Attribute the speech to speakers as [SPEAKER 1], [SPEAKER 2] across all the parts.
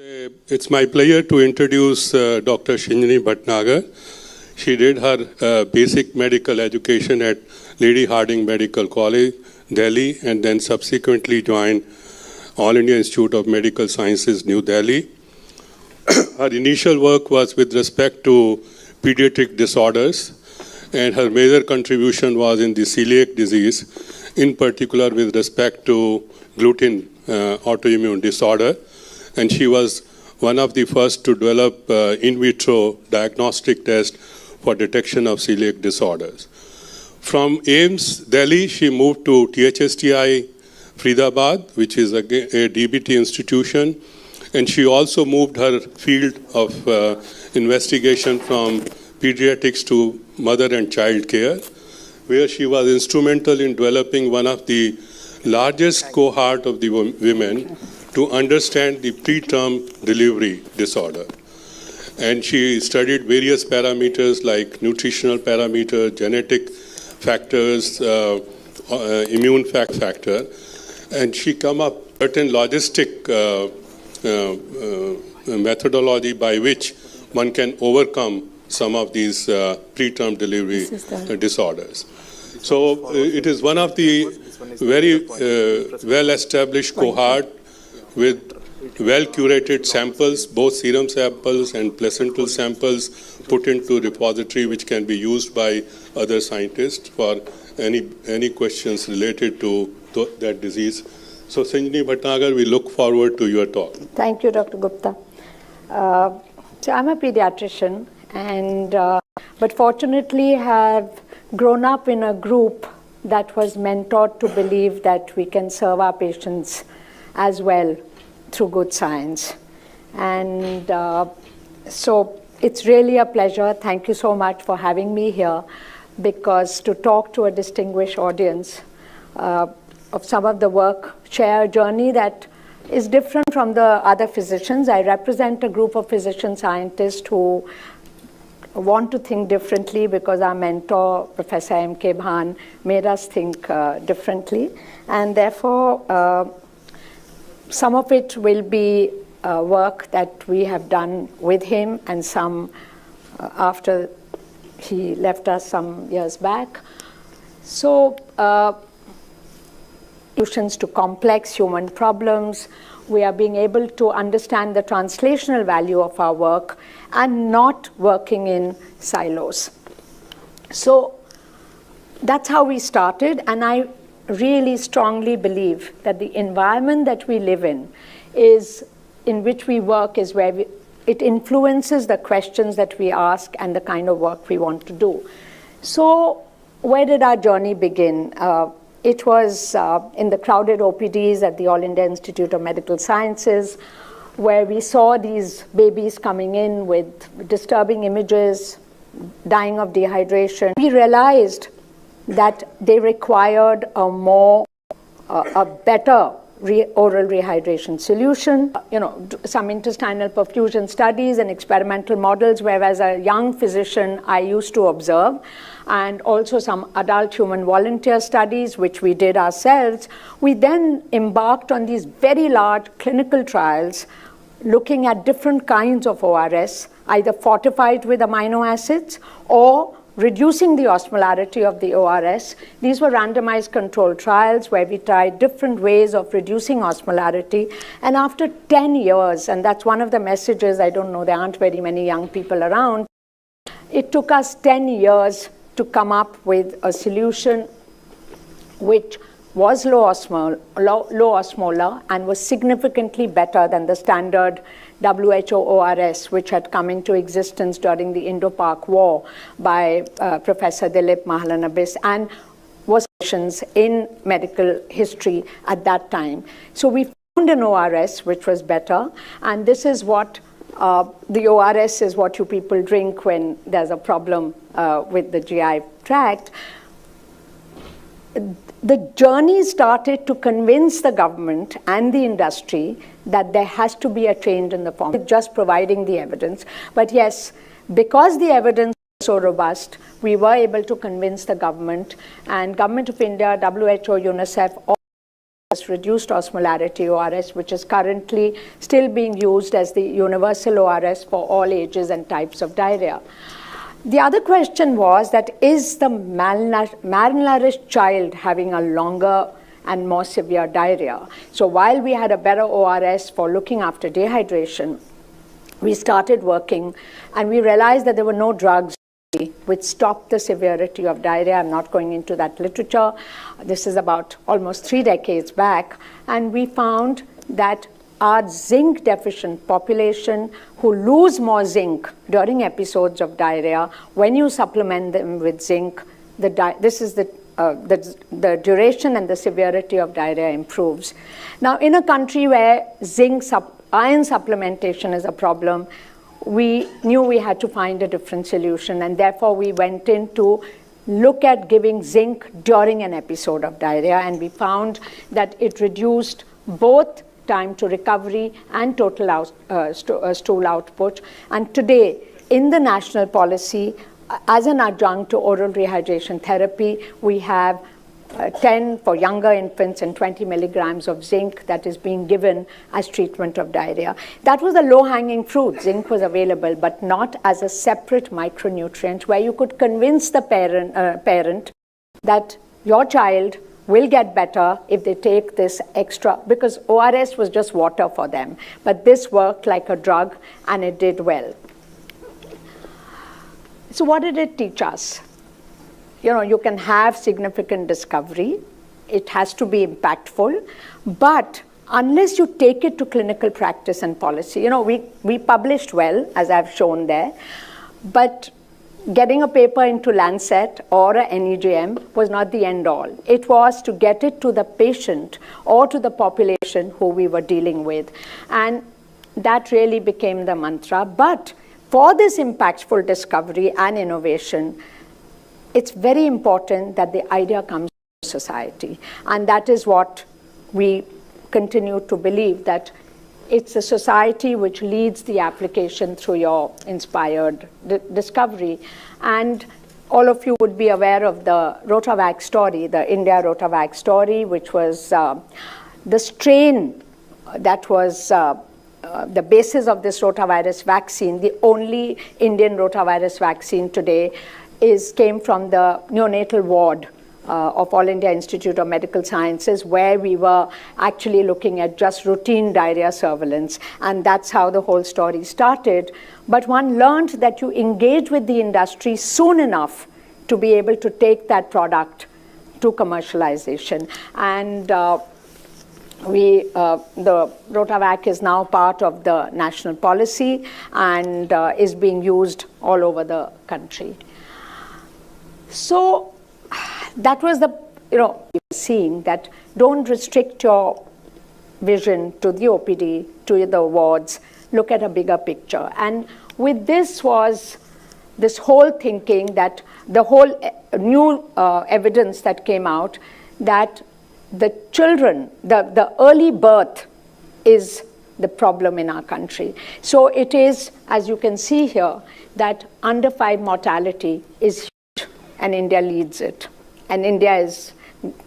[SPEAKER 1] It's my pleasure to introduce Dr. Shinjini Bhatnagar. She did her basic medical education at Lady Hardinge Medical College, Delhi, and then subsequently joined All India Institute of Medical Sciences, New Delhi. Her initial work was with respect to pediatric disorders, and her major contribution was in the celiac disease, in particular with respect to gluten autoimmune disorder. And she was one of the first to develop in vitro diagnostic test for detection of celiac disorders. From AIIMS, Delhi, she moved to THSTI, Faridabad, which is a DBT institution. And she also moved her field of investigation from pediatrics to mother and child care, where she was instrumental in developing one of the largest cohort of the women to understand the preterm delivery disorder. And she studied various parameters like nutritional parameters, genetic factors, immune factor, and she come up with certain logistic methodology by which one can overcome some of these preterm delivery disorders. So it is one of the very well-established cohort with well-curated samples, both serum samples and placental samples put into repository which can be used by other scientists for any questions related to that disease. So Shinjini Bhatnagar, we look forward to your talk.
[SPEAKER 2] Thank you, Dr. Gupta. So I'm a pediatrician, and but fortunately have grown up in a group that was mentored to believe that we can serve our patients as well through good science. And so it's really a pleasure. Thank you so much for having me here, because to talk to a distinguished audience of some of the work, share a journey that is different from the other physicians. I represent a group of physician scientists who want to think differently because our mentor, Professor M.K. Bhan, made us think differently. And therefore, some of it will be work that we have done with him, and some after he left us some years back. So, solutions to complex human problems. We are being able to understand the translational value of our work and not working in silos. So that's how we started, and I really strongly believe that the environment that we live in which we work is where it influences the questions that we ask and the kind of work we want to do. So where did our journey begin? It was in the crowded OPDs at the All India Institute of Medical Sciences, where we saw these babies coming in with disturbing images, dying of dehydration. We realized that they required a better oral rehydration solution. Some intestinal perfusion studies and experimental models, where as a young physician I used to observe, and also some adult human volunteer studies, which we did ourselves. We then embarked on these very large clinical trials looking at different kinds of ORS, either fortified with amino acids or reducing the osmolarity of the ORS. These were randomized controlled trials where we tried different ways of reducing osmolarity. And after 10 years, and that's one of the messages, I don't know, there aren't very many young people around, it took us 10 years to come up with a solution which was low osmolar and was significantly better than the standard WHO ORS, which had come into existence during the Indo-Pak War by Professor Dilip Mahalanobis, and was in medical history at that time. So we found an ORS which was better, and this is what the ORS is what you people drink when there's a problem with the GI tract. The journey started to convince the government and the industry that there has to be a change in the form, just providing the evidence. But yes, because the evidence was so robust, we were able to convince the government, and Government of India, WHO, UNICEF, reduced osmolarity ORS, which is currently still being used as the universal ORS for all ages and types of diarrhea. The other question was that is the malnourished child having a longer and more severe diarrhea? So while we had a better ORS for looking after dehydration, we started working and we realized that there were no drugs which stopped the severity of diarrhea. I'm not going into that literature. This is about almost 3 decades back. And we found that our zinc deficient population who lose more zinc during episodes of diarrhea, when you supplement them with zinc, the duration and the severity of diarrhea improves. Now, in a country where iron supplementation is a problem, we knew we had to find a different solution, and therefore we went in to look at giving zinc during an episode of diarrhea, and we found that it reduced both time to recovery and total stool output. And today, in the national policy, as an adjunct to oral rehydration therapy, we have 10 for younger infants and 20 milligrams of zinc that is being given as treatment of diarrhea. That was the low-hanging fruit. Zinc was available, but not as a separate micronutrient where you could convince the parent that your child will get better if they take this extra, because ORS was just water for them. But this worked like a drug and it did well. So what did it teach us? You can have significant discovery. It has to be impactful. But unless you take it to clinical practice and policy, we published well, as I've shown there, but getting a paper into Lancet or a NEJM was not the end all. It was to get it to the patient or to the population who we were dealing with. And that really became the mantra. But for this impactful discovery and innovation, it's very important that the idea comes from society. And that is what we continue to believe, that it's the society which leads the application through your inspired discovery. And all of you would be aware of the Rotavac story, the India Rotavac story, which was the strain that was the basis of this rotavirus vaccine. The only Indian rotavirus vaccine today came from the neonatal ward of All India Institute of Medical Sciences, where we were actually looking at just routine diarrhea surveillance. And that's how the whole story started. But one learned that you engage with the industry soon enough to be able to take that product to commercialization. And the Rotavac is now part of the national policy and is being used all over the country. So that was seeing that don't restrict your vision to the OPD, to the wards, look at a bigger picture. And with this was this whole thinking that the whole new evidence that came out that the children, the early birth is the problem in our country. So it is, as you can see here, that under 5 mortality is huge, and India leads it. And India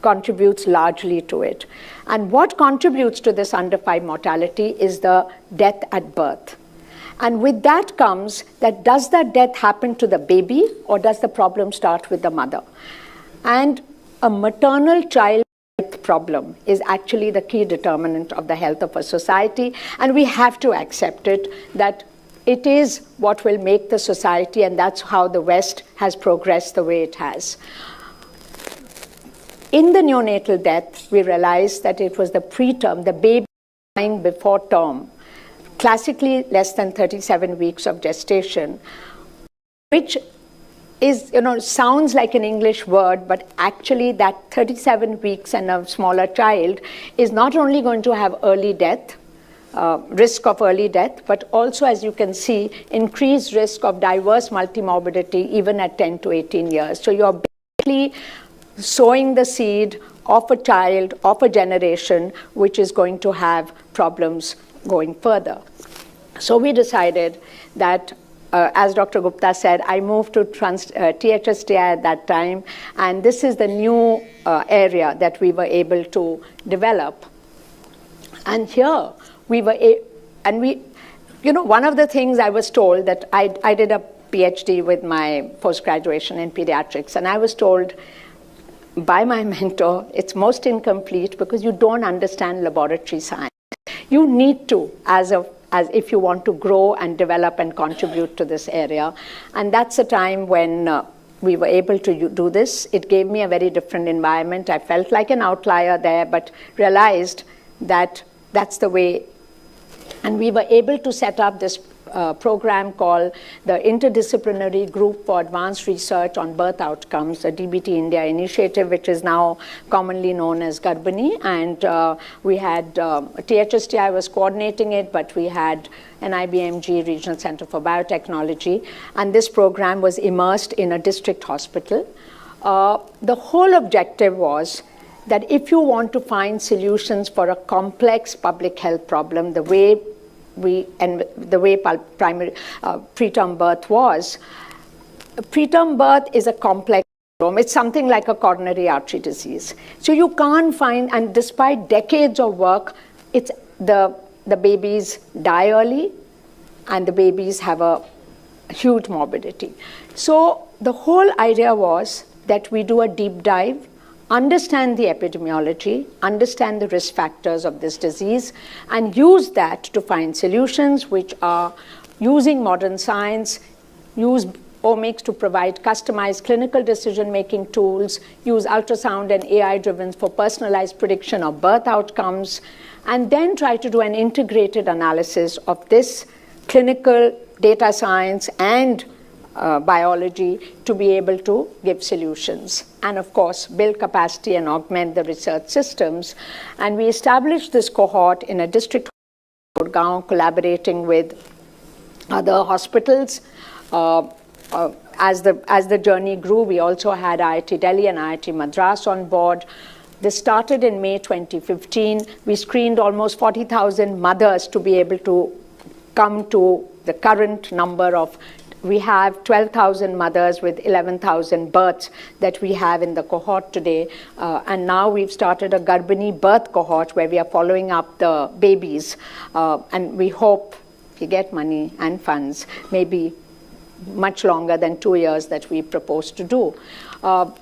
[SPEAKER 2] contributes largely to it. And what contributes to this under 5 mortality is the death at birth. And with that comes that does that death happen to the baby or does the problem start with the mother? And a maternal child problem is actually the key determinant of the health of a society. And we have to accept it, that it is what will make the society, and that's how the West has progressed the way it has. In the neonatal death, we realized that it was the preterm, the baby dying before term, classically less than 37 weeks of gestation, which is, sounds like an English word, but actually that 37 weeks and a smaller child is not only going to have early death, risk of early death, but also, as you can see, increased risk of diverse multimorbidity even at 10 to 18 years. So you're basically sowing the seed of a child, of a generation, which is going to have problems going further. So we decided that as Dr. Gupta said, I moved to THSTI at that time, and this is the new area that we were able to develop. And here we were, one of the things I was told that I did a PhD with my post-graduation in pediatrics, and I was told by my mentor, it's most incomplete because you don't understand laboratory science. You need to, as if you want to grow and develop and contribute to this area. And that's a time when we were able to do this. It gave me a very different environment. I felt like an outlier there, but realized that that's the way. And we were able to set up this program called the Interdisciplinary Group for Advanced Research on Birth Outcomes, the DBT India initiative, which is now commonly known as Garbani. And we had, THSTI was coordinating it, but we had NIBMG, Regional Center for Biotechnology, and this program was immersed in a district hospital. The whole objective was that if you want to find solutions for a complex public health problem, the way preterm birth was, preterm birth is a complex problem. It's something like a coronary artery disease. So you can't find, and despite decades of work, it's the babies die early, and the babies have a huge morbidity. So the whole idea was that we do a deep dive, understand the epidemiology, understand the risk factors of this disease, and use that to find solutions which are using modern science, use omics to provide customized clinical decision-making tools, use ultrasound and AI-driven for personalized prediction of birth outcomes, and then try to do an integrated analysis of this clinical data science and biology to be able to give solutions. And of course, build capacity and augment the research systems. And we established this cohort in a district Gurgaon, collaborating with other hospitals. As the journey grew, we also had IIT Delhi and IIT Madras on board. This started in May 2015. We screened almost 40,000 mothers to be able to come to the current number of. We have 12,000 mothers with 11,000 births that we have in the cohort today. And now we've started a Garbani birth cohort where we are following up the babies. And we hope, if we get money and funds, maybe much longer than 2 years that we propose to do.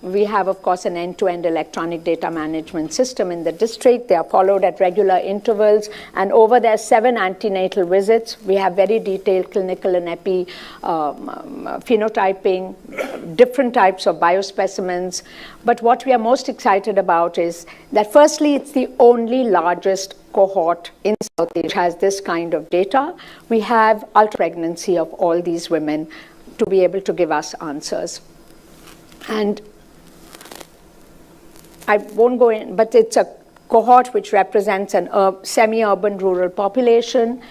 [SPEAKER 2] We have, of course, an end-to-end electronic data management system in the district. They are followed at regular intervals. And over their 7 antenatal visits, we have very detailed clinical and epi phenotyping, different types of biospecimens. But what we are most excited about is that, firstly, it's the only largest cohort in South Asia which has this kind of data. We have ultra-pregnancy of all these women to be able to give us answers. And I won't go in, but it's a cohort which represents an semi-urban rural population.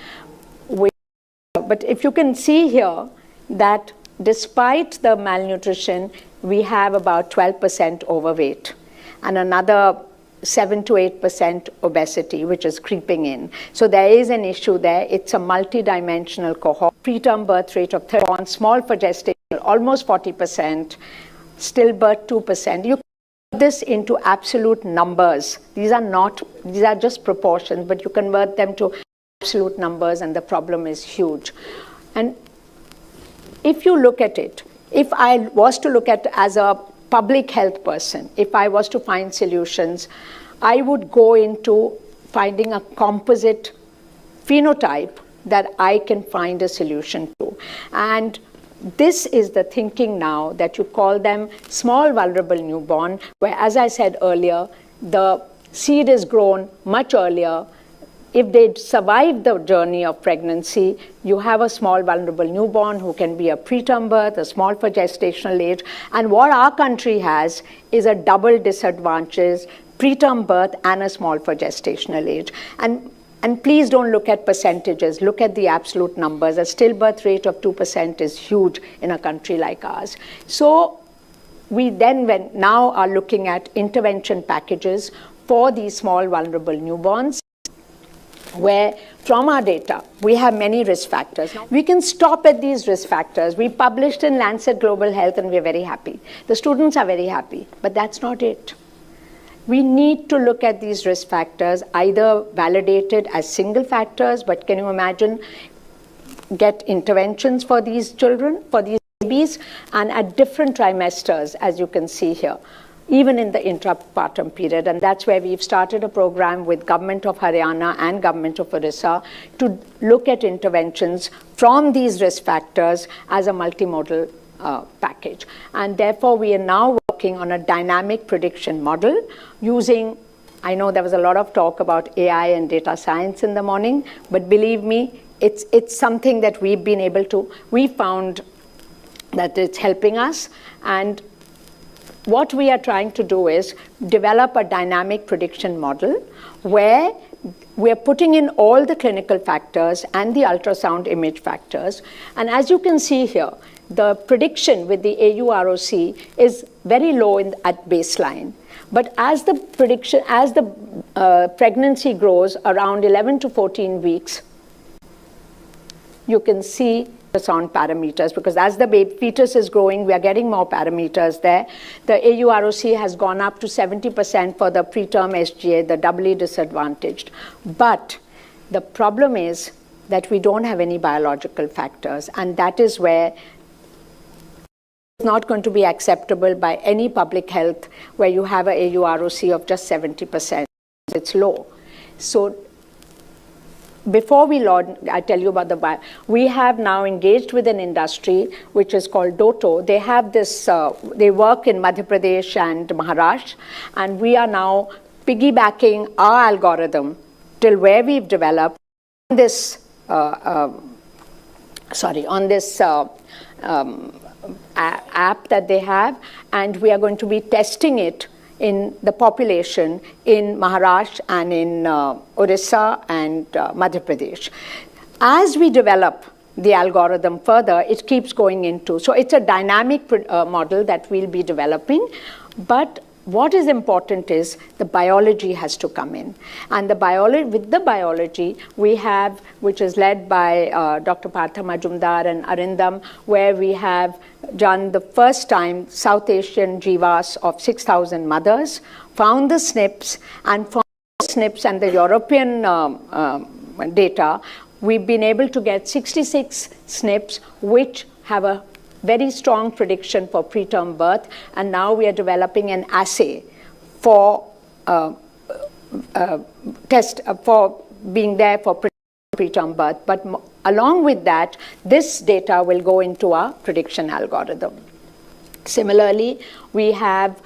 [SPEAKER 2] But if you can see here that despite the malnutrition, we have about 12% overweight and another 7 to 8% obesity, which is creeping in. So there is an issue there. It's a multi-dimensional cohort. Preterm birth rate of 31, small for gestation, almost 40%, stillbirth 2%. You put this into absolute numbers. These are just proportions, but you convert them to absolute numbers and the problem is huge. And if you look at it, if I was to look at as a public health person, if I was to find solutions, I would go into finding a composite phenotype that I can find a solution to. And this is the thinking now that you call them small vulnerable newborn, where, as I said earlier, the seed is grown much earlier. If they survive the journey of pregnancy, you have a small vulnerable newborn who can be a preterm birth, a small for gestational age. And what our country has is a double disadvantage, preterm birth and a small for gestational age. And please don't look at percentages, look at the absolute numbers. A stillbirth rate of 2% is huge in a country like ours. So we then now are looking at intervention packages for these small vulnerable newborns. where from our data, we have many risk factors. We can stop at these risk factors. We published in Lancet Global Health and we're very happy. The students are very happy, but that's not it. We need to look at these risk factors, either validated as single factors, but can you imagine, get interventions for these children, for these babies, and at different trimesters, as you can see here, even in the intrapartum period. And that's where we've started a program with Government of Haryana and Government of Orissa to look at interventions from these risk factors as a multimodal package. And therefore, we are now working on a dynamic prediction model using, I know there was a lot of talk about AI and data science in the morning, but believe me, it's something that we've been able to, we found that it's helping us. And what we are trying to do is develop a dynamic prediction model where we're putting in all the clinical factors and the ultrasound image factors. And as you can see here, the prediction with the AUROC is very low at baseline. But as the pregnancy grows around 11 to 14 weeks, you can see ultrasound parameters, because as the fetus is growing, we are getting more parameters there. The AUROC has gone up to 70% for the preterm SGA, the doubly disadvantaged. But the problem is that we don't have any biological factors, and that is where it's not going to be acceptable by any public health where you have a AUROC of just 70%. It's low. So before we launch, I tell you about we have now engaged with an industry which is called Doto. They have this, they work in Madhya Pradesh and Maharashtra, and we are now piggybacking our algorithm till where we've developed on this, app that they have, and we are going to be testing it in the population in Maharashtra and in Orissa and Madhya Pradesh. As we develop the algorithm further, it keeps going into, so it's a dynamic model that we'll be developing, but what is important is the biology has to come in. And with the biology, we have, which is led by Dr. Partha Majumdar and Arindam, where we have done the first time South Asian GWAS of 6,000 mothers, found the SNPs, and from the SNPs and the European data, we've been able to get 66 SNPs, which have a very strong prediction for preterm birth, and now we are developing an assay for for being there for preterm birth. But along with that, this data will go into our prediction algorithm. Similarly, we have,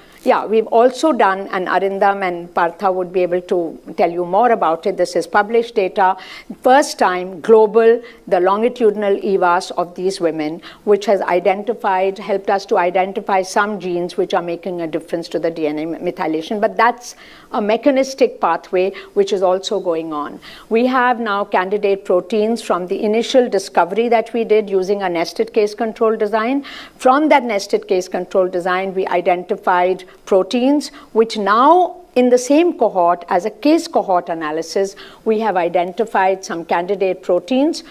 [SPEAKER 2] we've also done, and Arindam and Partha would be able to tell you more about it. This is published data. First time, global, the longitudinal EVAS of these women, which has helped us to identify some genes which are making a difference to the DNA methylation. But that's a mechanistic pathway which is also going on. We have now candidate proteins from the initial discovery that we did using a nested case control design. From that nested case control design, we identified proteins, which now in the same cohort, as a case cohort analysis, we have identified some candidate proteins.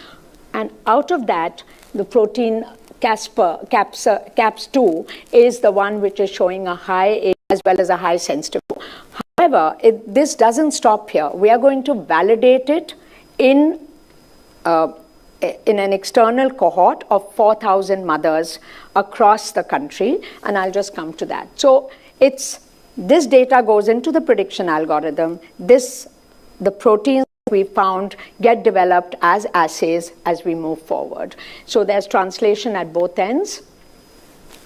[SPEAKER 2] And out of that, the protein CAPS2 is the one which is showing a high as well as a high sensitivity. However, this doesn't stop here. We are going to validate it in an external cohort of 4,000 mothers across the country, and I'll just come to that. So this data goes into the prediction algorithm. The proteins we found get developed as assays as we move forward. So there's translation at both ends.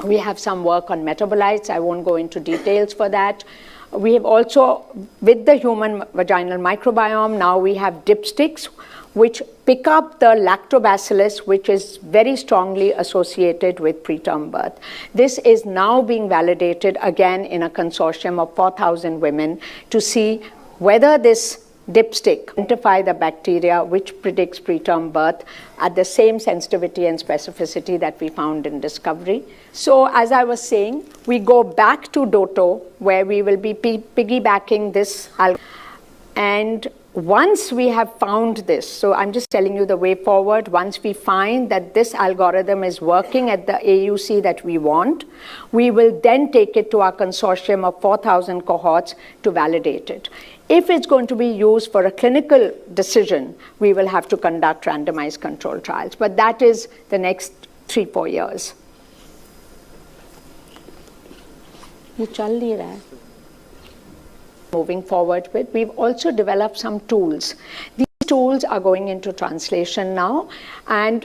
[SPEAKER 2] We have some work on metabolites. I won't go into details for that. We have also, with the human vaginal microbiome, now we have dipsticks, which pick up the lactobacillus, which is very strongly associated with preterm birth. This is now being validated again in a consortium of 4,000 women to see whether this dipstick identify the bacteria which predicts preterm birth at the same sensitivity and specificity that we found in discovery. So as I was saying, we go back to Doto, where we will be piggybacking this. And once we have found this, so I'm just telling you the way forward, once we find that this algorithm is working at the AUC that we want, we will then take it to our consortium of 4,000 cohorts to validate it. If it's going to be used for a clinical decision, we will have to conduct randomized control trials. But that is the next 3-4 years. Moving forward with, we've also developed some tools. These tools are going into translation now, and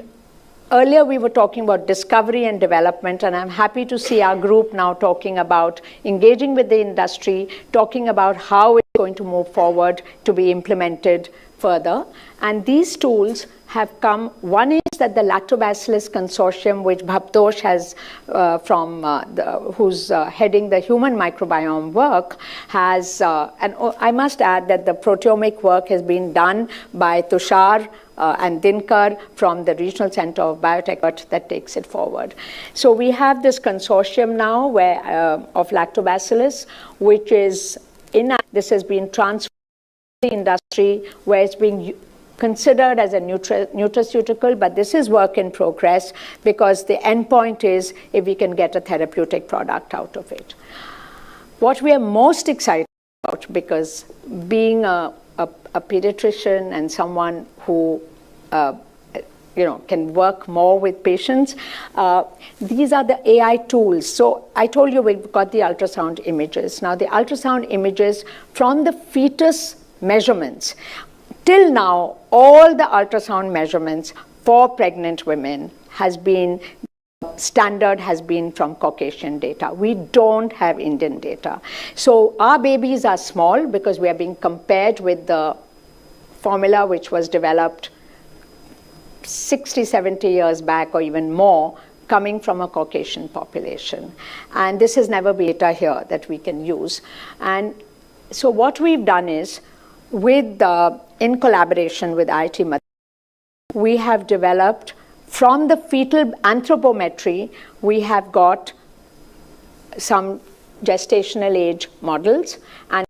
[SPEAKER 2] earlier we were talking about discovery and development, and I'm happy to see our group now talking about engaging with the industry, talking about how it's going to move forward to be implemented further. And these tools have come. One is that the Lactobacillus Consortium, which Bhabtosh has, who's heading the human microbiome work, has, and I must add that the proteomic work has been done by Tushar and Dinkar from the Regional Center of Biotech that takes it forward. So we have this consortium now where, of Lactobacillus, which is this has been transferred to the industry, where it's being considered as a nutraceutical, but this is work in progress because the endpoint is if we can get a therapeutic product out of it. What we are most excited about, because being a pediatrician and someone who can work more with patients, these are the AI tools. So I told you we've got the ultrasound images. Now the ultrasound images from the fetus measurements. Till now, all the ultrasound measurements for pregnant women has been from Caucasian data. We don't have Indian data. So our babies are small because we are being compared with the formula which was developed 60, 70 years back or even more, coming from a Caucasian population. And this has never been data here that we can use. And so what we've done is, in collaboration with IIT Madras, we have developed from the fetal anthropometry, we have got some gestational age models, and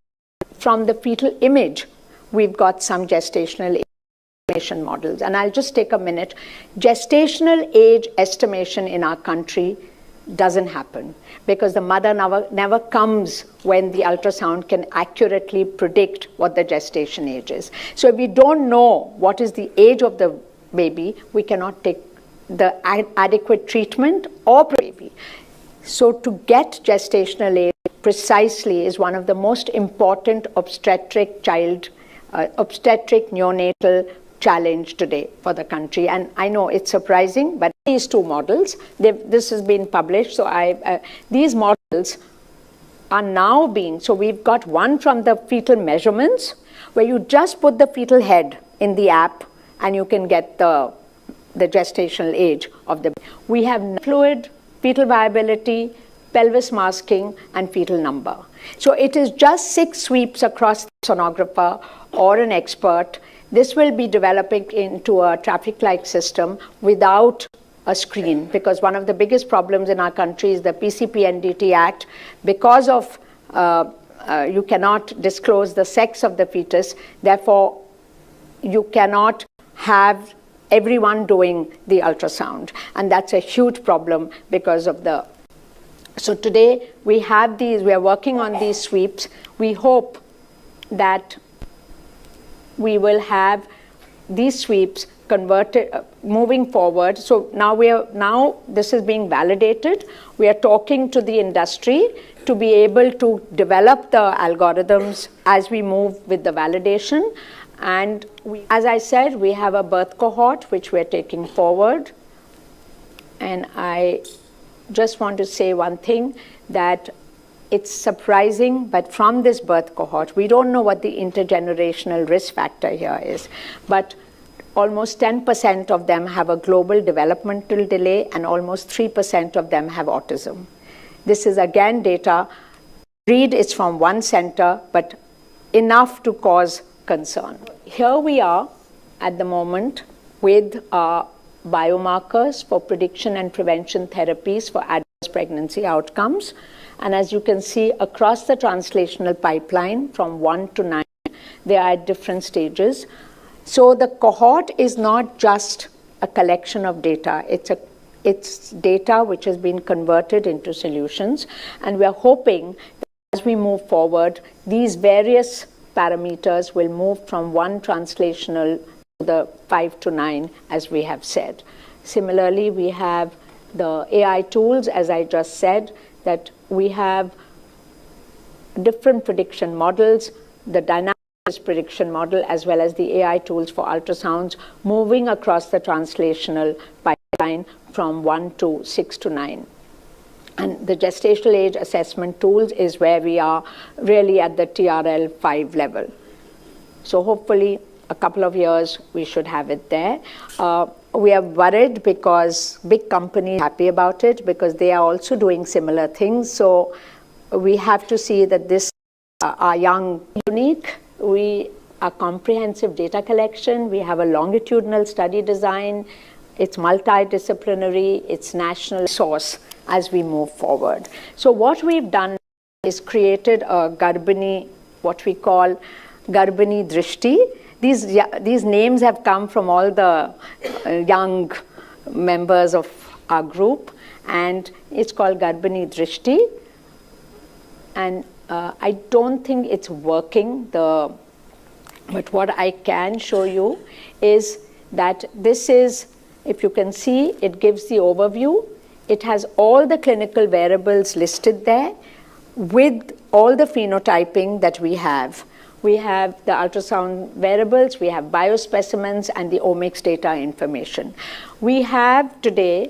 [SPEAKER 2] from the fetal image, we've got some gestational age estimation models. And I'll just take a minute. Gestational age estimation in our country doesn't happen because the mother never comes when the ultrasound can accurately predict what the gestation age is. So if we don't know what is the age of the baby, we cannot take the adequate treatment or baby. So to get gestational age precisely is one of the most important obstetric neonatal challenge today for the country. And I know it's surprising, but these two models, this has been published. So these models are now being, so we've got one from the fetal measurements where you just put the fetal head in the app and you can get the gestational age of the baby. We have fluid, fetal viability, pelvis masking, and fetal number. So it is just 6 sweeps across the sonographer or an expert. This will be developing into a traffic light system without a screen, because one of the biggest problems in our country is the PCPNDT Act. Because of you cannot disclose the sex of the fetus, therefore you cannot have everyone doing the ultrasound. And that's a huge problem because of the... So today we have these, we are working on these sweeps. We hope that we will have these sweeps converted moving forward. So now this is being validated. We are talking to the industry to be able to develop the algorithms as we move with the validation. And as I said, we have a birth cohort which we are taking forward. And I just want to say one thing, that it's surprising, but from this birth cohort, we don't know what the intergenerational risk factor here is, but almost 10% of them have a global developmental delay and almost 3% of them have autism. This is again data, read it's from one center, but enough to cause concern. Here we are at the moment with our biomarkers for prediction and prevention therapies for adverse pregnancy outcomes. And as you can see, across the translational pipeline from 1 to 9, They are at different stages. So the cohort is not just a collection of data. It's data which has been converted into solutions. And we are hoping that as we move forward, these various parameters will move from 1 translational to the 5 to 9, as we have said. Similarly, we have the AI tools, as I just said, that we have different prediction models, the dynamic prediction model, as well as the AI tools for ultrasounds, moving across the translational pipeline from 1 to 6 to 9. And the gestational age assessment tools is where we are really at the TRL 5 level. So hopefully a couple of years we should have it there. We are worried because big companies are happy about it because they are also doing similar things. So we have to see that this are young, unique. We are comprehensive data collection. We have a longitudinal study design. It's multidisciplinary. It's national source as we move forward. So what we've done is created a Garbhini, what we call Garbhini Drishti. These names have come from all the young members of our group, and it's called Garbhini Drishti. And I don't think it's working, but what I can show you is that this is, if you can see, it gives the overview. It has all the clinical variables listed there with all the phenotyping that we have. We have the ultrasound variables, we have biospecimens, and the omics data information. We have today,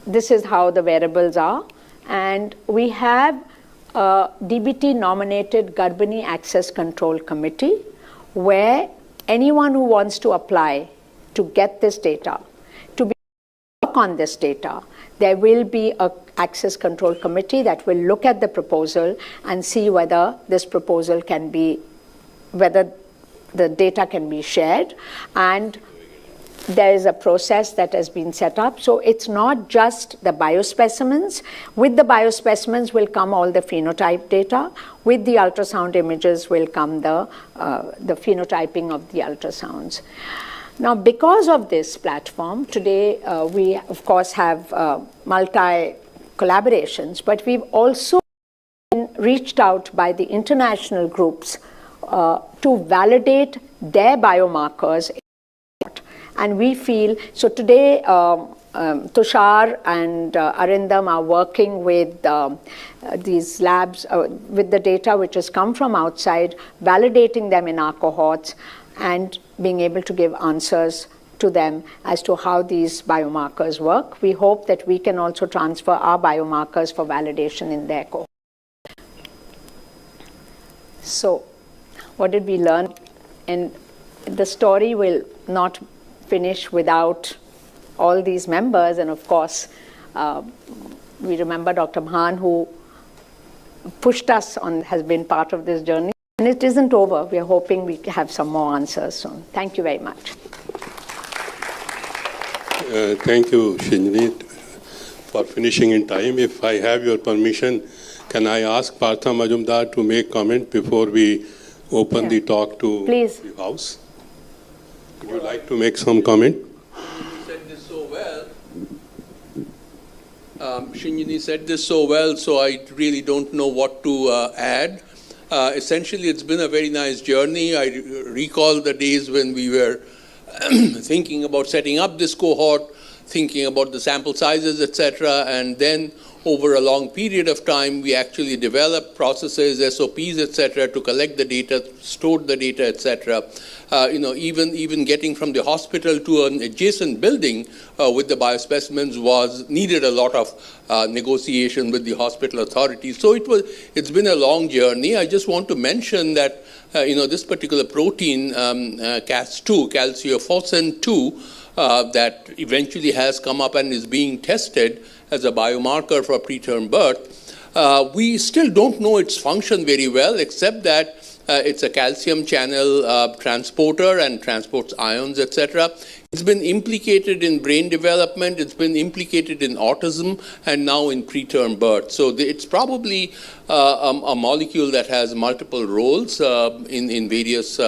[SPEAKER 2] this is how the variables are, and we have a DBT-nominated Garbhini Access Control Committee, where anyone who wants to apply to get this data, to work on this data, there will be an access control committee that will look at the proposal and see whether this proposal can be, whether the data can be shared. And there is a process that has been set up. So it's not just the biospecimens. With the biospecimens will come all the phenotype data. With the ultrasound images will come the phenotyping of the ultrasounds. Now, because of this platform, today we, of course, have multi-collaborations, but we've also been reached out by the international groups to validate their biomarkers. And we feel, so today Tushar and Arindam are working with these labs, with the data which has come from outside, validating them in our cohorts, and being able to give answers to them as to how these biomarkers work. We hope that we can also transfer our biomarkers for validation in their cohort. So, what did we learn? And the story will not finish without all these members, and of course, we remember Dr. Mahan, who pushed us on, has been part of this journey. And it isn't over. We are hoping we have some more answers soon. Thank you very much.
[SPEAKER 1] Thank you, Shinjini, for finishing in time. If I have your permission, can I ask Partha Majumdar to make comment before we open the talk to the House? Would you like to make some comment?
[SPEAKER 3] You said this so well. Shinjini said this so well, so I really don't know what to add. Essentially, it's been a very nice journey. I recall the days when we were thinking about setting up this cohort, thinking about the sample sizes, etc. And then over a long period of time, we actually developed processes, SOPs, etc., to collect the data, store the data, etc. Even getting from the hospital to an adjacent building with the biospecimens needed a lot of negotiation with the hospital authorities. So it's been a long journey. I just want to mention that this particular protein, Cas2, calciophosin 2, that eventually has come up and is being tested as a biomarker for preterm birth. We still don't know its function very well, except that It's a calcium channel transporter and transports ions, etc. It's been implicated in brain development, it's been implicated in autism, and now in preterm birth. So it's probably a molecule that has multiple roles in various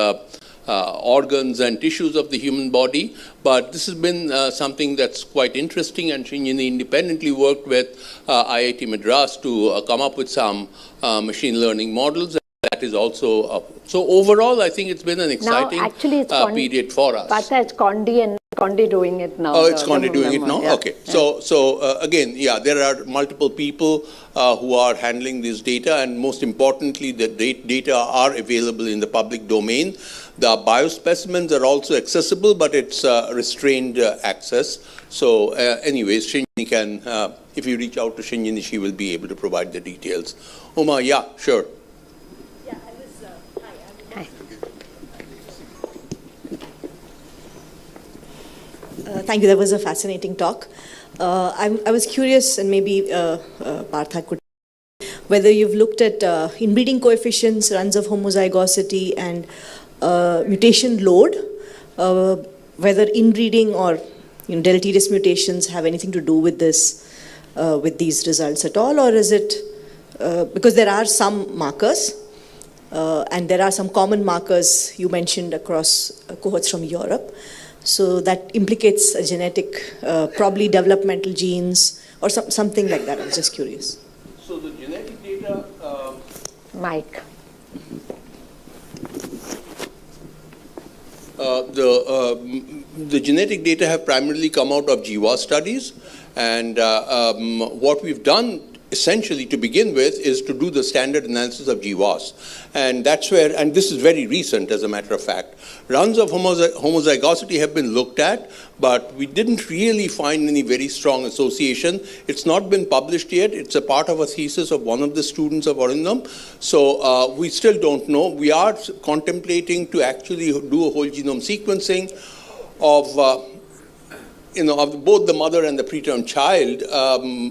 [SPEAKER 3] organs and tissues of the human body. But this has been something that's quite interesting, and Shinjini independently worked with IIT Madras to come up with some machine learning models. That is also so overall, I think it's been an exciting period for us.
[SPEAKER 2] But it's Condi doing it now.
[SPEAKER 3] Oh, it's Condi doing it now?
[SPEAKER 2] Yeah.
[SPEAKER 3] Okay. Yeah. So again, yeah, there are multiple people who are handling this data, and most importantly, the data are available in the public domain. The biospecimens are also accessible, but it's restrained access. So anyways, Shinjini can, if you reach out to Shinjini, she will be able to provide the details. Uma, yeah, sure.
[SPEAKER 4] Thank you. That was a fascinating talk. I was curious, and maybe Partha could, whether you've looked at inbreeding coefficients, runs of homozygosity, and mutation load, whether inbreeding or deleterious mutations have anything to do with this, with these results at all, or is it because there are some markers, and there are some common markers you mentioned across cohorts from Europe. So that implicates a genetic, probably developmental genes or something like that. I was just curious.
[SPEAKER 3] So the genetic data...
[SPEAKER 2] Mike.
[SPEAKER 3] The genetic data have primarily come out of GWAS studies, and what we've done essentially to begin with is to do the standard analysis of GWAS. And that's where, and this is very recent as a matter of fact, runs of homozygosity have been looked at, but we didn't really find any very strong association. It's not been published yet. It's a part of a thesis of one of the students of Arindam. So we still don't know. We are contemplating to actually do a whole genome sequencing of of both the mother and the preterm child.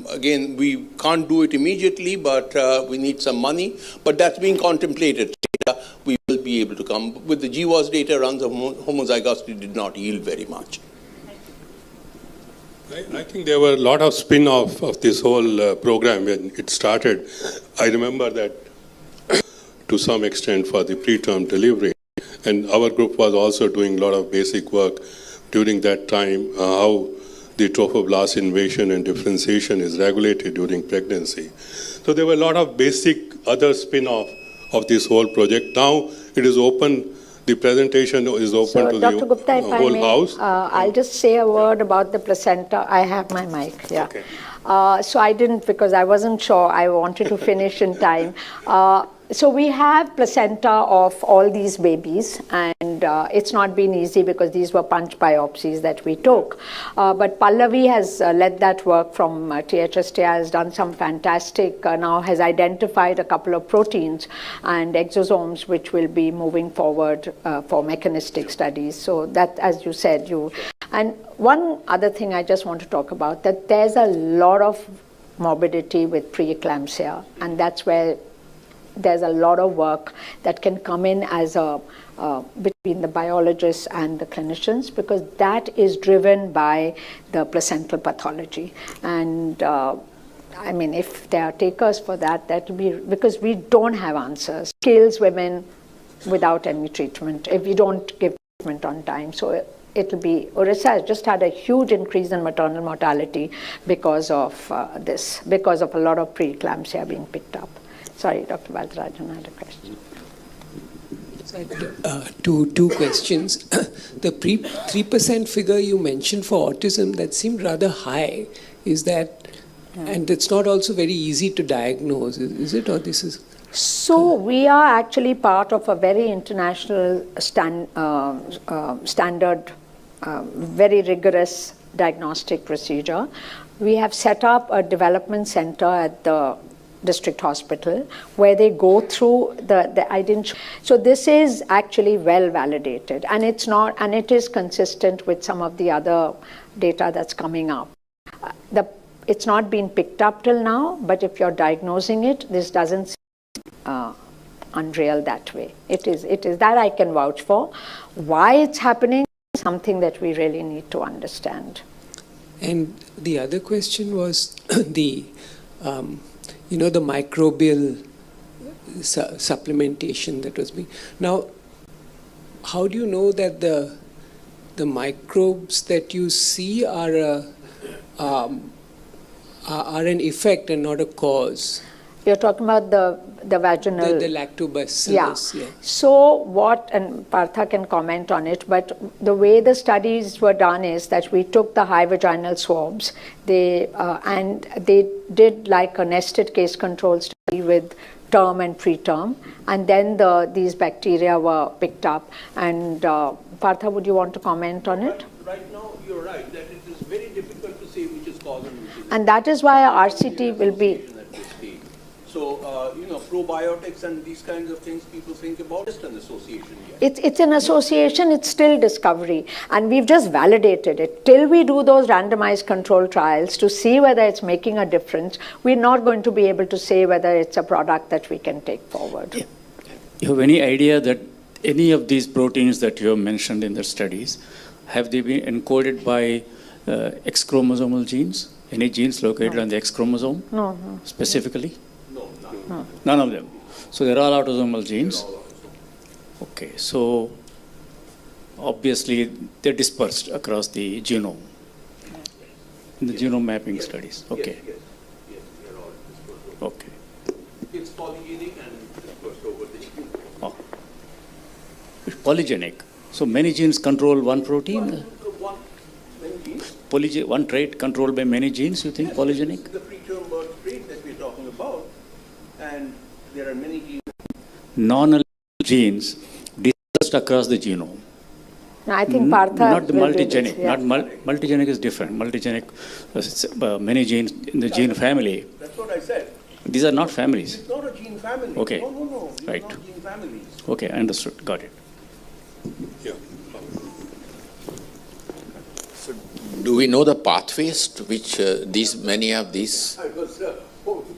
[SPEAKER 3] Again, we can't do it immediately, but we need some money. But that's being contemplated. We will be able to come. With the GWAS data, runs of homozygosity did not yield very much.
[SPEAKER 1] I think there were a lot of spin-off of this whole program when it started. I remember that to some extent for the preterm delivery. And our group was also doing a lot of basic work during that time, how the trophoblast invasion and differentiation is regulated during pregnancy. So there were a lot of basic other spin-off of this whole project. Now it is open, the presentation is open to
[SPEAKER 2] Dr.
[SPEAKER 1] the
[SPEAKER 2] Gupta, if
[SPEAKER 1] whole
[SPEAKER 2] I may,
[SPEAKER 1] house.
[SPEAKER 2] I'll just say a word about the placenta. I have my mic, yeah.
[SPEAKER 1] Okay.
[SPEAKER 2] So I didn't, because I wasn't sure. I wanted to finish in time. So we have placenta of all these babies, and it's not been easy because these were punch biopsies that we took. But Pallavi has led that work from THST, has done some fantastic, now has identified a couple of proteins and exosomes which will be moving forward for mechanistic studies. So that, as you said, and one other thing I just want to talk about, that there's a lot of morbidity with preeclampsia, and that's where there's a lot of work that can come in as a between the biologists and the clinicians, because that is driven by the placental pathology. And I mean, if there are takers for that, that will be, because we don't have answers. Kills women without any treatment if you don't give treatment on time. So it'll be, Orissa has just had a huge increase in maternal mortality because of this, because of a lot of preeclampsia being picked up. Sorry, Dr. Valdarajan had a question.
[SPEAKER 5] Two questions. The 3% figure you mentioned for autism, that seemed rather high. Is that, and it's not also very easy to diagnose, is it, or this is?
[SPEAKER 2] So we are actually part of a very international standard, very rigorous diagnostic procedure. We have set up a development center at the district hospital where they go through the identity. So this is actually well validated, and it's not, and it is consistent with some of the other data that's coming up. It's not been picked up till now, but if you're diagnosing it, this doesn't seem unreal that way. It is that I can vouch for. Why it's happening is something that we really need to understand.
[SPEAKER 5] And the other question was the, the microbial supplementation that was being. Now, how do you know that the microbes that you see are an effect and not a cause?
[SPEAKER 2] You're talking about the vaginal...
[SPEAKER 5] The lactobacillus, yeah.
[SPEAKER 2] So what, and Partha can comment on it, but the way the studies were done is that we took the high vaginal swabs, and they did like a nested case control study with term and preterm, and then these bacteria were picked up. And Partha, would you want to comment on it?
[SPEAKER 3] Right now, you're right, that it is very difficult to say which is cause and which is...
[SPEAKER 2] And that is why our RCT will be...
[SPEAKER 3] So, probiotics and these kinds of things, people think about just an association here.
[SPEAKER 2] It's an association, it's still discovery. And we've just validated it. Till we do those randomized control trials to see whether it's making a difference, we're not going to be able to say whether it's a product that we can take forward.
[SPEAKER 6] Yeah. You have any idea that any of these proteins that you have mentioned in the studies, have they been encoded by X chromosomal genes? Any genes located on the X chromosome?
[SPEAKER 2] No.
[SPEAKER 6] Specifically?
[SPEAKER 2] No.
[SPEAKER 6] None of them. So they're all autosomal genes. Okay, so obviously they're dispersed across the genome in the genome mapping studies. Okay.
[SPEAKER 3] Yes, they're all dispersed.
[SPEAKER 6] Okay.
[SPEAKER 3] It's polygenic and dispersed over the genome.
[SPEAKER 6] Oh. It's polygenic. So many genes control one protein.
[SPEAKER 3] Many genes.
[SPEAKER 6] One trait controlled by many genes. You think polygenic?
[SPEAKER 3] The preterm birth trait that we're talking about. And there are many genes.
[SPEAKER 6] Non-allelic genes dispersed across the genome.
[SPEAKER 2] No, I think Partha
[SPEAKER 6] Not the
[SPEAKER 2] will do
[SPEAKER 6] multigenic.
[SPEAKER 2] this, yeah.
[SPEAKER 6] Multigenic is different. Multigenic, many genes in the gene family.
[SPEAKER 3] That's what I said.
[SPEAKER 6] These are not families.
[SPEAKER 3] It's not a gene family.
[SPEAKER 6] Okay.
[SPEAKER 3] No. These
[SPEAKER 6] Right.
[SPEAKER 3] are not gene families.
[SPEAKER 6] Okay, understood. Got it.
[SPEAKER 1] Yeah.
[SPEAKER 7] So, do we know the pathways to which many of these?
[SPEAKER 3] I was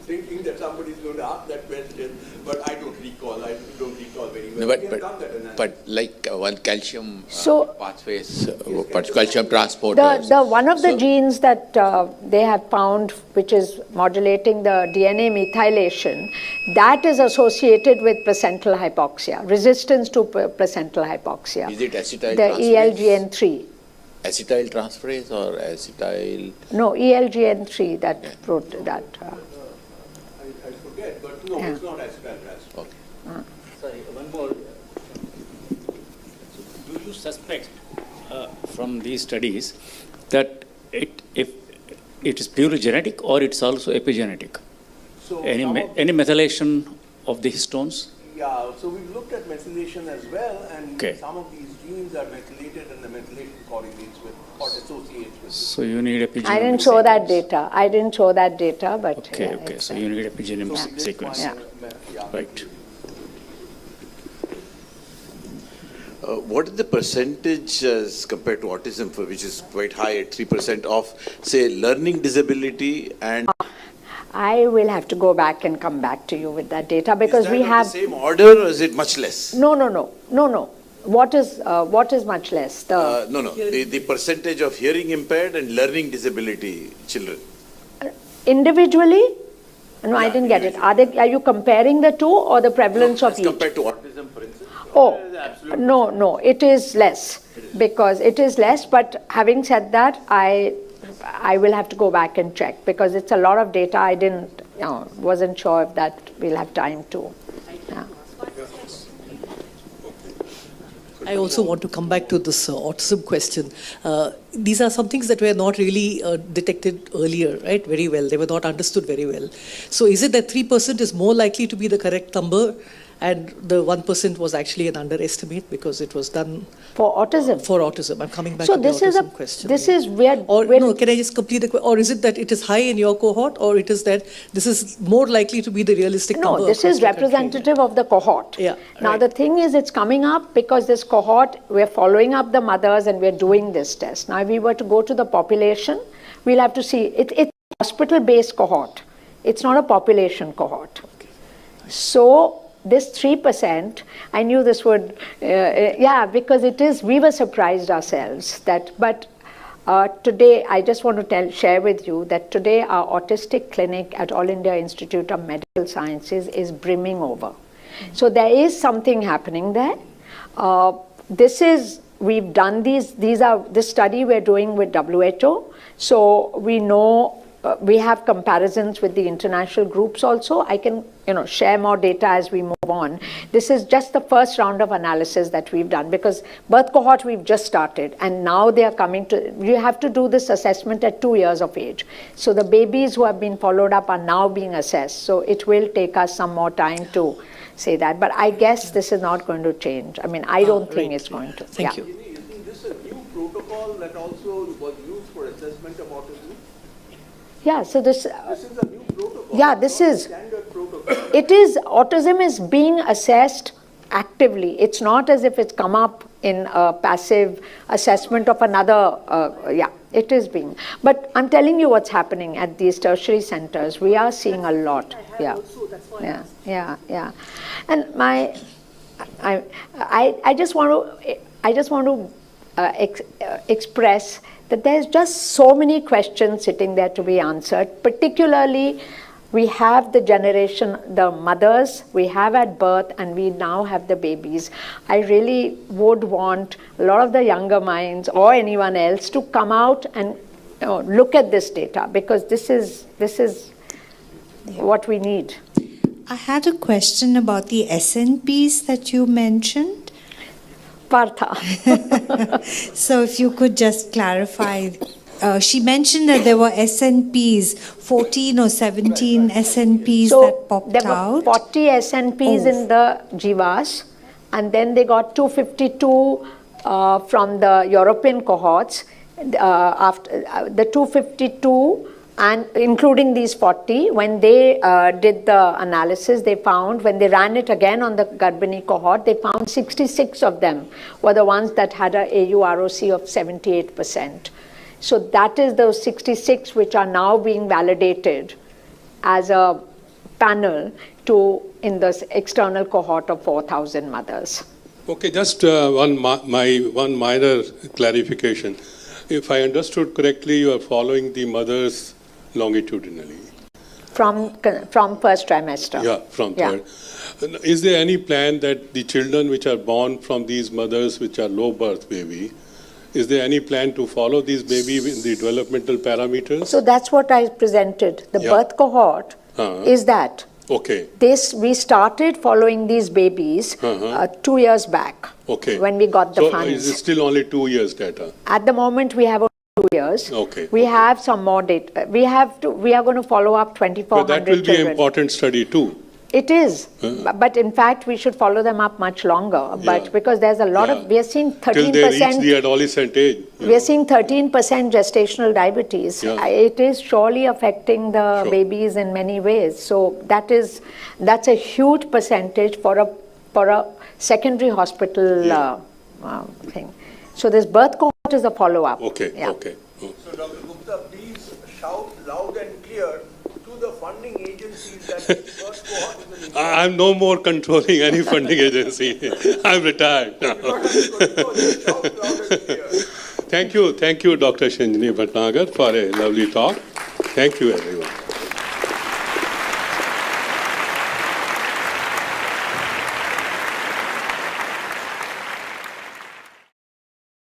[SPEAKER 3] thinking that somebody's going to ask that question, but I don't recall. I don't recall very well.
[SPEAKER 7] No,
[SPEAKER 3] We have done that analysis.
[SPEAKER 7] but like one calcium
[SPEAKER 2] So-
[SPEAKER 7] pathways, calcium transporters.
[SPEAKER 2] The one of the
[SPEAKER 7] So-
[SPEAKER 2] genes that they have found, which is modulating the DNA methylation, that is associated with placental hypoxia, resistance to placental hypoxia.
[SPEAKER 7] Is it acetyl
[SPEAKER 2] The
[SPEAKER 7] transferase?
[SPEAKER 2] ELGN3.
[SPEAKER 7] Acetyl transferase or acetyl?
[SPEAKER 2] No, ELGN3, that
[SPEAKER 7] Yeah.
[SPEAKER 3] I forget, but no,
[SPEAKER 2] Yeah.
[SPEAKER 3] it's not acetyl transferase.
[SPEAKER 7] Okay.
[SPEAKER 6] Sorry, one more. Do you suspect from these studies that if it is purely genetic or it's also epigenetic?
[SPEAKER 3] So
[SPEAKER 6] Any
[SPEAKER 3] some of-
[SPEAKER 6] any methylation of the histones?
[SPEAKER 3] Yeah, so we've looked at methylation as well, and
[SPEAKER 6] Okay.
[SPEAKER 3] some of these genes are methylated, and the methylation correlates with or associates with.
[SPEAKER 6] So you need epigenomic
[SPEAKER 2] I didn't show that
[SPEAKER 6] sequence.
[SPEAKER 2] data. But
[SPEAKER 6] Okay,
[SPEAKER 2] yeah,
[SPEAKER 6] okay.
[SPEAKER 2] it's
[SPEAKER 6] So you need epigenomic
[SPEAKER 3] So this
[SPEAKER 6] sequence.
[SPEAKER 3] one,
[SPEAKER 2] Yeah.
[SPEAKER 6] Right.
[SPEAKER 8] What is the percentage as compared to autism, which is quite high at 3% of, say, learning disability and
[SPEAKER 2] I will have to go back and come back to you with that data because
[SPEAKER 8] is that
[SPEAKER 2] we
[SPEAKER 8] of
[SPEAKER 2] have
[SPEAKER 8] the same order or is it much less?
[SPEAKER 2] no. What is much less?
[SPEAKER 8] The percentage of hearing impaired and learning disability children.
[SPEAKER 2] Individually? No, I
[SPEAKER 8] Yeah,
[SPEAKER 2] didn't get it. Are you comparing the two or the prevalence of
[SPEAKER 8] As
[SPEAKER 2] each?
[SPEAKER 8] compared to autism, for instance?
[SPEAKER 2] Oh, no, it is less because it is less. But having said that, I will have to go back and check because it's a lot of data. I wasn't sure if that we'll have time to. Yeah.
[SPEAKER 9] I also want to come back to this autism question. These are some things that were not really detected earlier, right? Very well. They were not understood very well. So is it that 3% is more likely to be the correct number and the 1% was actually an underestimate because it was done
[SPEAKER 2] For autism.
[SPEAKER 9] for autism? I'm coming back
[SPEAKER 2] So
[SPEAKER 9] to the
[SPEAKER 2] this is
[SPEAKER 9] autism question.
[SPEAKER 2] this is where.
[SPEAKER 9] Or no, can I just complete the question? Or is it that it is high in your cohort, or it is that this is more likely to be the realistic number?
[SPEAKER 2] No, this
[SPEAKER 9] across
[SPEAKER 2] is
[SPEAKER 9] the country?
[SPEAKER 2] representative of the cohort.
[SPEAKER 9] Yeah,
[SPEAKER 2] Now
[SPEAKER 9] right.
[SPEAKER 2] the thing is, it's coming up because this cohort, we're following up the mothers and we're doing this test. Now, if we were to go to the population, we'll have to see. It's a hospital-based cohort. It's not a population cohort. So this 3%, I knew this would, because it is, we were surprised ourselves that, but today, I just want to share with you that today our autistic clinic at All India Institute of Medical Sciences is brimming over. So there is something happening there. We've done this study we're doing with WHO. So we know, we have comparisons with the international groups also. I can share more data as we move on. This is just the first round of analysis that we've done, because birth cohort we've just started, and now they are coming to, you have to do this assessment at 2 years of age. So the babies who have been followed up are now being assessed. So it will take us some more time to say that. But I guess this is not going to change. I mean, I don't think it's going to.
[SPEAKER 9] Thank you.
[SPEAKER 3] Isn't this a new protocol that also was used for assessment of autism?
[SPEAKER 2] Yeah, so this
[SPEAKER 3] is a new protocol.
[SPEAKER 2] Yeah, this is.
[SPEAKER 3] Standard protocol.
[SPEAKER 2] It is, autism is being assessed actively. It's not as if it's come up in a passive assessment of another, it is being. But I'm telling you what's happening at these tertiary centers. We are seeing a lot. Yeah. And I just want to express that there's just so many questions sitting there to be answered. Particularly, we have the generation, the mothers we have at birth, and we now have the babies. I really would want a lot of the younger minds or anyone else to come out and look at this data, because this is what we need.
[SPEAKER 10] I had a question about the SNPs that you mentioned.
[SPEAKER 2] Partha.
[SPEAKER 10] So if you could just clarify, she mentioned that there were SNPs, 14 or 17 SNPs that popped
[SPEAKER 2] there
[SPEAKER 10] out.
[SPEAKER 2] Were 40 SNPs in the Jivas, and then they got 252 from the European cohorts. After the 252, and including these 40, when they did the analysis, they found, when they ran it again on the Garbhini cohort, they found 66 of them were the ones that had a AUROC of 78%. So that is those 66 which are now being validated as a panel in this external cohort of 4,000 mothers.
[SPEAKER 1] Okay, just one minor clarification. If I understood correctly, you are following the mothers longitudinally.
[SPEAKER 2] From first trimester.
[SPEAKER 1] Yeah, from third. Is there any plan that the children which are born from these mothers which are low birth baby, is there any plan to follow these baby in the developmental parameters?
[SPEAKER 2] So that's what I presented. The birth cohort is that.
[SPEAKER 1] Okay.
[SPEAKER 2] We started following these babies 2 years back.
[SPEAKER 1] Okay.
[SPEAKER 2] When we got the
[SPEAKER 1] so
[SPEAKER 2] funds.
[SPEAKER 1] Is it still only 2 years data?
[SPEAKER 2] At the moment, we have only 2 years.
[SPEAKER 1] Okay.
[SPEAKER 2] We have some more data. We are going to follow up 2,400
[SPEAKER 1] But that will be
[SPEAKER 2] children.
[SPEAKER 1] an important study too.
[SPEAKER 2] It is, but in fact, we should follow them up much longer. But because there's a lot of, we are seeing 13%.
[SPEAKER 1] Till they reach the adolescent age.
[SPEAKER 2] We are seeing 13% gestational diabetes.
[SPEAKER 1] Yeah.
[SPEAKER 2] It is surely affecting the babies in many ways. So that's a huge percentage for a secondary hospital thing. So this birth cohort is a follow-up.
[SPEAKER 1] Okay, okay.
[SPEAKER 3] So Dr. Gupta, please shout loud and clear to the funding agencies that this first cohort is an
[SPEAKER 1] I'm no more controlling any funding agency. I'm retired now. Thank you, Dr. Shinjini Bhatnagar, for a lovely talk. Thank you, everyone.